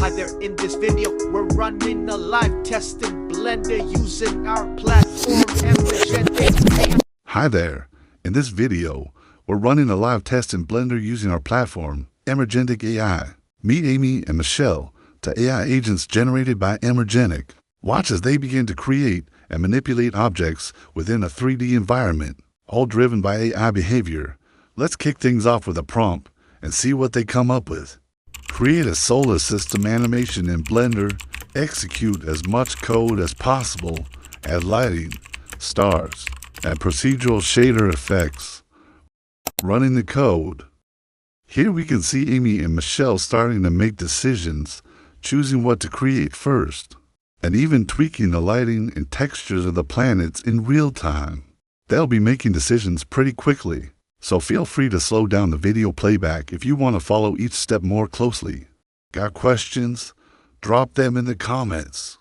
Hi there, in this video, we're running a live test in Blender using our platform, Emergentic.AI. Hi there. In this video, we're running a live test in Blender using our platform, Emergentic.AI. Meet Amy and Michelle, the AI agents generated by Emergentic. Watch as they begin to create and manipulate objects within a 3D environment, all driven by AI behavior. Let's kick things off with a prompt and see what they come up with. Create a solar system animation in Blender. Execute as much code as possible. Add lighting, stars, and procedural shader effects. Running the code. Here we can see Amy and Michelle starting to make decisions, choosing what to create first, and even tweaking the lighting and textures of the planets in real time. They'll be making decisions pretty quickly, so feel free to slow down the video playback if you want to follow each step more closely. Got questions? Drop them in the comments.